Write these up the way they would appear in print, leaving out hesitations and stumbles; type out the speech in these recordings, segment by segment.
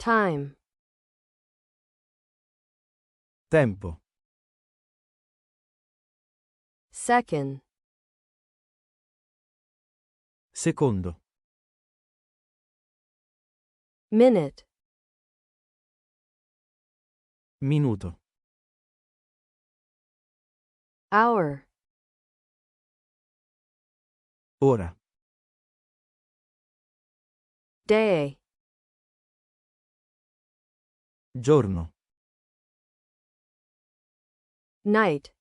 Time. Tempo. Second. Secondo. Minute. Minuto. Hour. Ora. Day. Giorno. Night.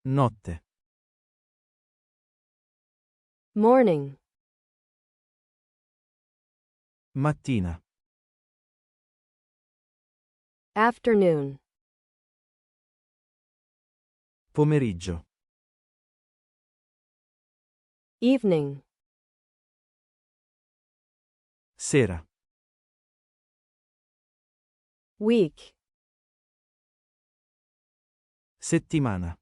Notte. Morning. Mattina. Afternoon. Pomeriggio. Evening. Sera. Week. Settimana.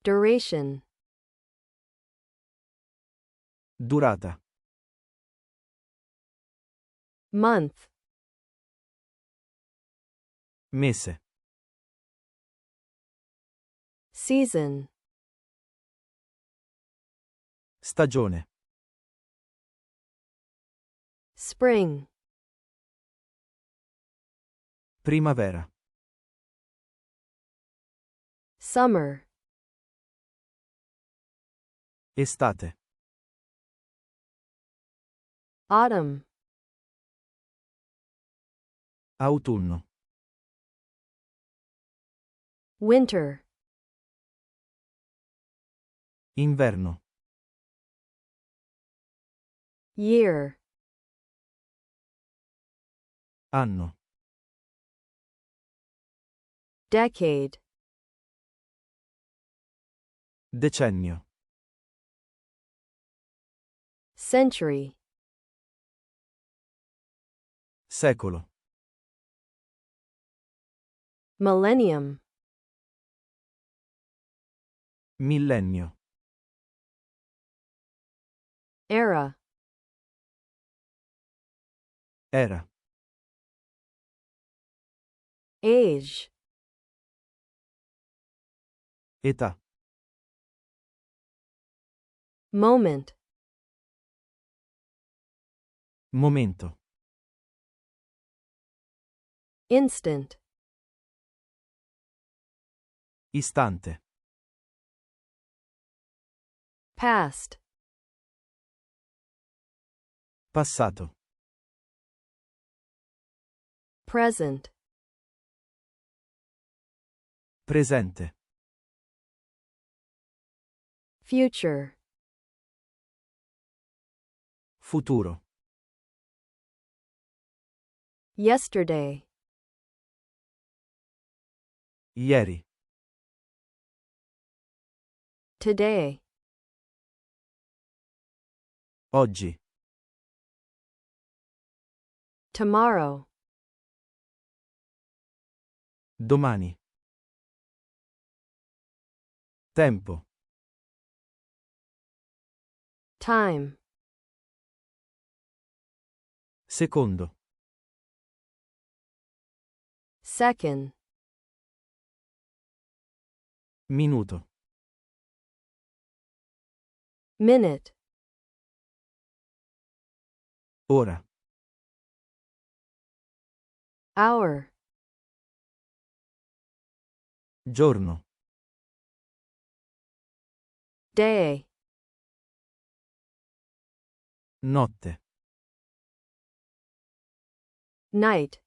Duration. Durata. Month. Mese. Season. Stagione. Spring. Primavera. Summer. Estate. Autumn. Autunno. Winter. Inverno. Year. Anno. Decade. Decennio. Century. Secolo. Millennium. Millennio. Era. Era. Age. Età. Moment. Momento. Instant. Istante. Past. Passato. Present. Presente. Future. Futuro. Yesterday. Ieri. Today. Oggi. Tomorrow. Domani. Tempo. Time. Secondo. Second. Minuto. Minute. Ora. Hour. Giorno. Day. Notte. Night.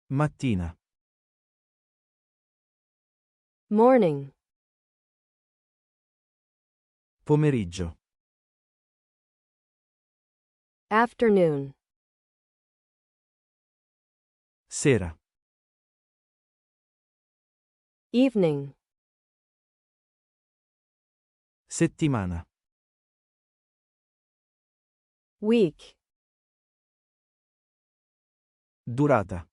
Mattina. Morning. Pomeriggio. Afternoon. Sera. Evening. Settimana. Week. Durata.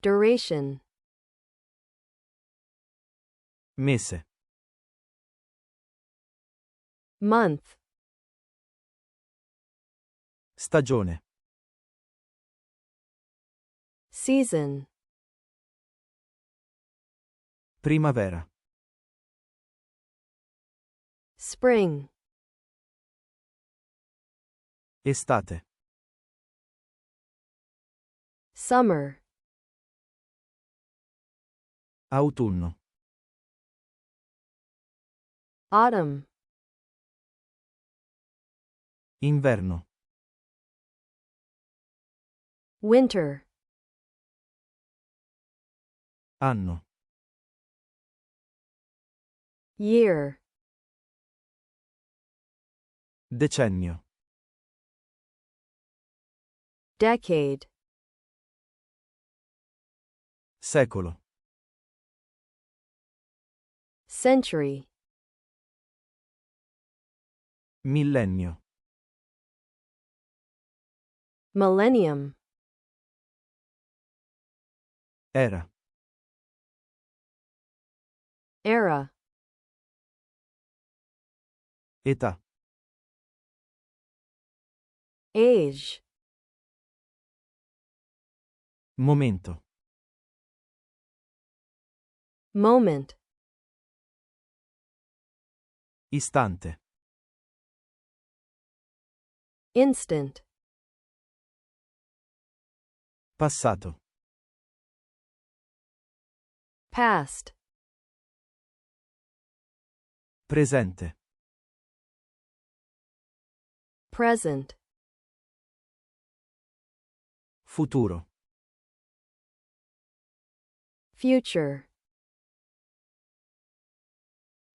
Duration. Mese. month, Stagione. season, Primavera. spring, Estate. summer, Autunno. autumn, Inverno. winter, Anno. year, Decennio. decade, Secolo. century, Millennio. millennium, Era. era, Età. age, Momento. moment, Istante. instant, Passato. past, Presente. present, Futuro. future,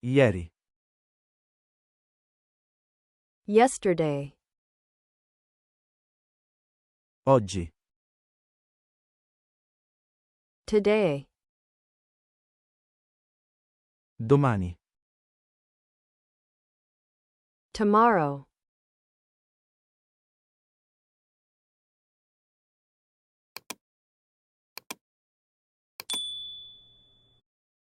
Ieri. yesterday, Oggi. today, Domani. tomorrow,